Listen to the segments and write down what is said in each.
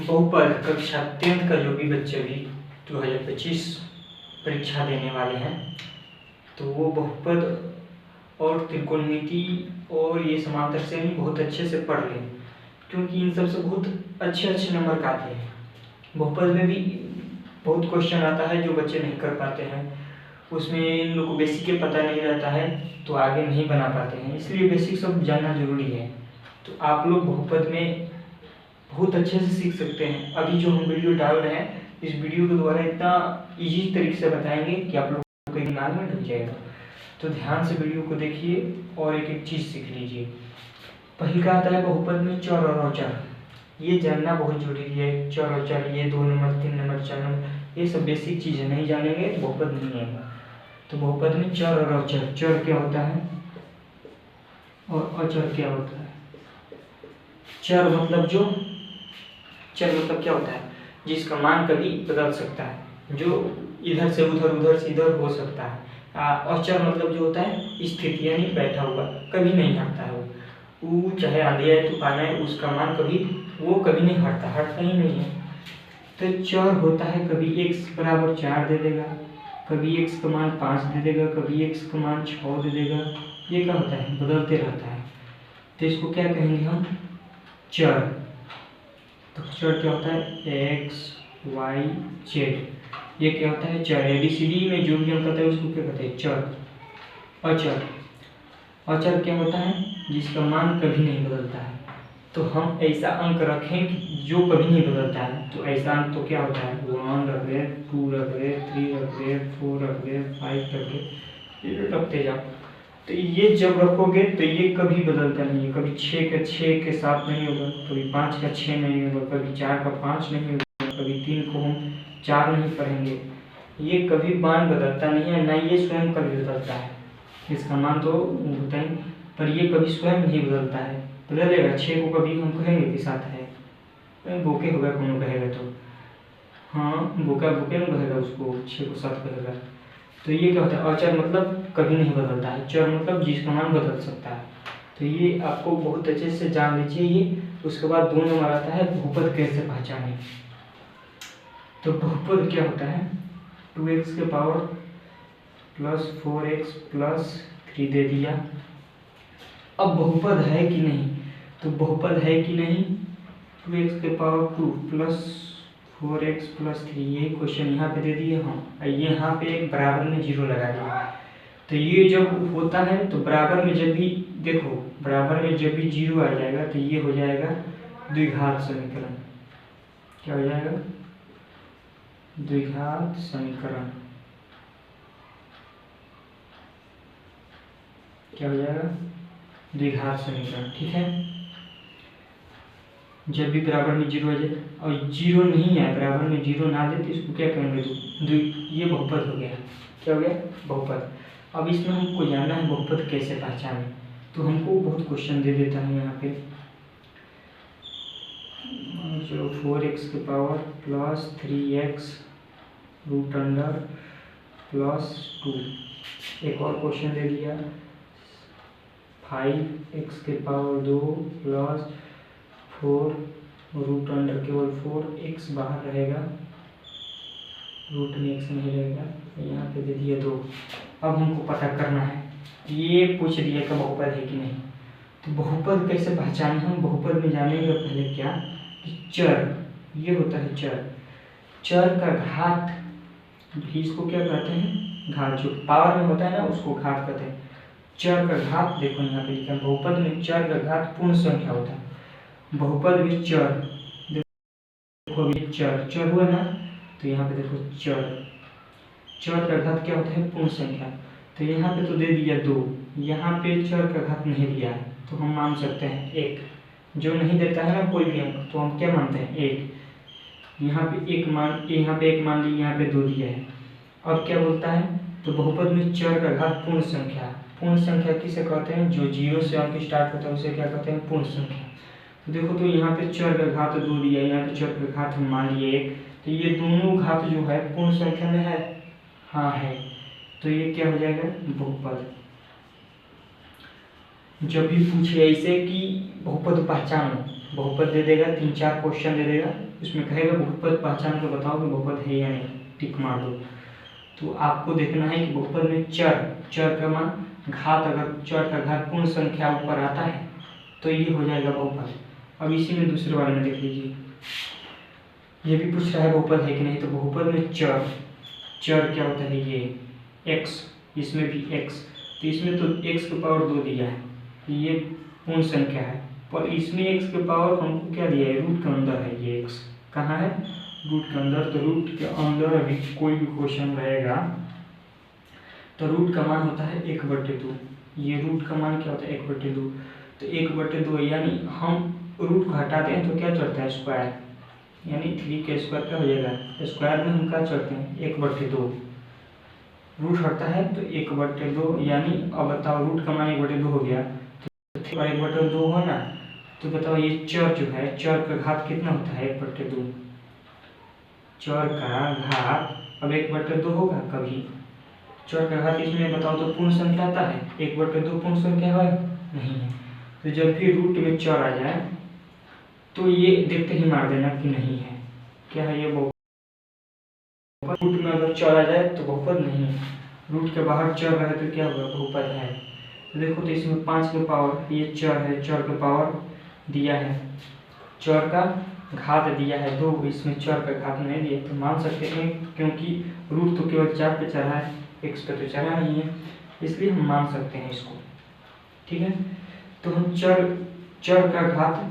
बहुपद कक्षा 10th का जो भी बच्चे भी 2025 परीक्षा देने वाले हैं तो वो बहुपद और त्रिकोणमिति और ये समांतर श्रेणी बहुत अच्छे से पढ़ लें, क्योंकि इन सब से बहुत अच्छे नंबर आते हैं। बहुपद में भी बहुत क्वेश्चन आता है जो बच्चे नहीं कर पाते हैं, उसमें इन लोग को बेसिक के पता नहीं रहता है तो आगे नहीं बना पाते हैं, इसलिए बेसिक सब जानना जरूरी है। तो आप लोग बहुपद में बहुत अच्छे से सीख सकते हैं। अभी जो हम वीडियो डाल रहे हैं इस वीडियो के द्वारा इतना इजी तरीके से बताएंगे कि आप लोगों के दिमाग में ढुक जाएगा। तो ध्यान से वीडियो को देखिए और एक एक चीज़ सीख लीजिए। पहले का आता है बहुपद में चर और अचर, ये जानना बहुत जरूरी है। चर और अचर, ये 2 नंबर 3 नंबर 4 नंबर, ये सब बेसिक चीज़ें नहीं जानेंगे बहुपद नहीं आएगा। तो बहुपद में चर और अचर, चर क्या होता है और अचर क्या होता है। चर मतलब क्या होता है, जिसका मान कभी बदल सकता है, जो इधर से उधर उधर से इधर हो सकता है। अचर मतलब जो होता है स्थिति, यानी बैठा हुआ, कभी नहीं हटता है वो चाहे आंधी आए तूफान आए उसका मान कभी नहीं हटता ही नहीं है। तो चर होता है कभी x बराबर 4 दे देगा, कभी x का मान 5 दे देगा, कभी x का मान 6 दे देगा। ये क्या होता है, बदलते रहता है। तो इसको क्या कहेंगे हम, चर। तो चर क्या होता है, x y z, ये क्या होता है चर। ABCD में जो भी हम कहते हैं उसको क्या कहते हैं, चर। अचर क्या होता है, जिसका मान कभी नहीं बदलता है। तो हम ऐसा अंक रखें कि जो कभी नहीं बदलता है, तो ऐसा अंक तो क्या होता है, 1 रख रहे, 2 रख रहे, 3 रख रहे, 4 रख रहे, 5 रख रहे, ये रखते जाओ। तो ये जब रखोगे तो ये कभी बदलता नहीं है। कभी 6 का 6 के साथ नहीं होगा, कभी 5 का 6 नहीं होगा, कभी 4 का 5 नहीं होगा, कभी 3 को हम 4 नहीं पढ़ेंगे। ये कभी मान बदलता नहीं है, ना ये स्वयं कभी बदलता है। इसका मान तो होता ही, पर ये कभी स्वयं नहीं बदलता है। बदलेगा 6 को कभी हम कहेंगे कि 7 है, बोके होगा कौन कहेगा, तो हाँ बोका बोके नहीं कहेगा उसको, 6 को 7 कहेगा। तो ये क्या होता है, अचर मतलब कभी नहीं बदलता है, चर मतलब जिसका मान बदल सकता है। तो ये आपको बहुत अच्छे से जान लीजिए ये। उसके बाद 2 नंबर आता है बहुपद कैसे पहचाने। तो बहुपद क्या होता है, 2x के पावर प्लस 4x प्लस 3 दे दिया। अब बहुपद है कि नहीं, तो बहुपद है कि नहीं, 2x के पावर 2 प्लस 4x प्लस 3, ये क्वेश्चन यहाँ पे दे दिए हम, यहाँ पे एक बराबर में 0 लगा दिया। तो ये जब होता है तो बराबर में जब भी देखो, बराबर में जब भी 0 आ जाएगा तो ये हो जाएगा द्विघात समीकरण। क्या हो जाएगा, द्विघात समीकरण। क्या हो जाएगा, द्विघात समीकरण। ठीक है, जब भी बराबर में 0 आ जाए और 0 नहीं है, बराबर में 0 ना दे तो इसको क्या कहेंगे, ये बहुपद हो गया। क्या हो गया, बहुपद। अब इसमें हमको जानना है बहुपद कैसे पहचाने। तो हमको बहुत क्वेश्चन दे देता है यहाँ पे, चलो 4x के power plus 3x root under plus 2। एक और क्वेश्चन दे दिया 5x के पावर 2 प्लस 4 रूट अंडर, केवल 4x बाहर रहेगा, रूट में x नहीं रहेगा, यहाँ पे दे दिया 2। अब हमको पता करना है, ये पूछ दिया कि बहुपद है कि नहीं। तो बहुपद कैसे पहचाने, हम बहुपद में जानेंगे पहले क्या कि चर, ये होता है चर। चर का घात भी इसको क्या कहते हैं, घात। जो पावर में होता है ना उसको घात कहते हैं। चर का घात देखो यहाँ पे लिखा है, बहुपद में चर का घात पूर्ण संख्या होता है। बहुपद में चर, देखो ये चर हुआ ना, तो यहाँ पे देखो चर का घात क्या होता है, पूर्ण संख्या। तो यहाँ पे तो दे दिया 2, यहाँ पे चर का घात नहीं दिया है, तो हम मान सकते हैं 1। जो नहीं देता है ना कोई भी अंक, तो हम क्या मानते हैं 1। यहाँ पे एक मान लिए, यहाँ पे 2 दिया है। अब क्या बोलता है, तो बहुपद में चर का घात पूर्ण संख्या। पूर्ण संख्या किसे कहते हैं, जो 0 से अंक स्टार्ट होता है उसे क्या कहते हैं, पूर्ण संख्या। तो देखो, तो यहाँ पे चर का घात 2 दिया, यहाँ पे चर का घात हम मान लिए 1। तो ये दोनों घात जो है पूर्ण संख्या में है, हाँ है। तो ये क्या हो जाएगा, बहुपद। जब भी पूछे ऐसे कि बहुपद पहचानो, बहुपद दे देगा, 3-4 क्वेश्चन दे देगा, उसमें कहेगा बहुपद पहचान के बताओ कि बहुपद है या नहीं, टिक मार दो। तो आपको देखना है कि बहुपद में चर का मान घात, अगर चर का घात पूर्ण संख्या ऊपर आता है तो ये हो जाएगा बहुपद। अब इसी में दूसरे वाले में देख लीजिए, ये भी पूछ रहा है बहुपद है कि नहीं। तो बहुपद में चर क्या होता है, ये x, इसमें भी x, तो इसमें तो x की पावर 2 दिया है, ये पूर्ण संख्या है, पर इसमें x की पावर हमको क्या दिया है, रूट के अंदर है, ये x कहाँ है, रूट के अंदर। तो रूट के अंदर अभी कोई भी क्वेश्चन रहेगा तो रूट का मान होता है 1/2। ये रूट का मान क्या होता है, 1/2। तो 1/2 यानी हम रूट को हटाते हैं तो क्या चढ़ता है, स्क्वायर, यानी 3 के स्क्वायर का हो जाएगा। स्क्वायर में हम क्या चढ़ते हैं, 1/2। रूट हटता है तो 1/2, यानी अब बताओ रूट का मान 1/2 हो गया, तो 1/2 हो ना। तो बताओ ये चर जो है, चर का घात कितना होता है, 1/2। चर का घात अब 1/2 होगा कभी, चर का घात इसमें बताओ तो पूर्ण संख्या आता है, 1/2 पूर्ण संख्या है नहीं है। तो जब भी रूट में चर आ जाए तो ये देखते ही मार देना कि नहीं है, क्या है ये बहुपद। रूट में अगर चर आ जाए तो बहुपद नहीं है, रूट के बाहर चर रहे तो क्या होगा, बहुपद है। तो देखो तो इसमें 5 के पावर, ये चर है, चर का पावर दिया है, चर का घात दिया है 2, इसमें चर का घात नहीं दिया, तो मान सकते हैं क्योंकि रूट तो केवल 4 पे चढ़ा है, x पे तो चढ़ा नहीं है, इसलिए हम मान सकते हैं इसको, ठीक है। तो हम चर का घात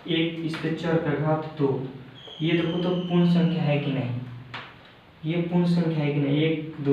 1, इस पे चर का घात 2, ये देखो तो पूर्ण संख्या है कि नहीं, ये पूर्ण संख्या है कि नहीं, 1 2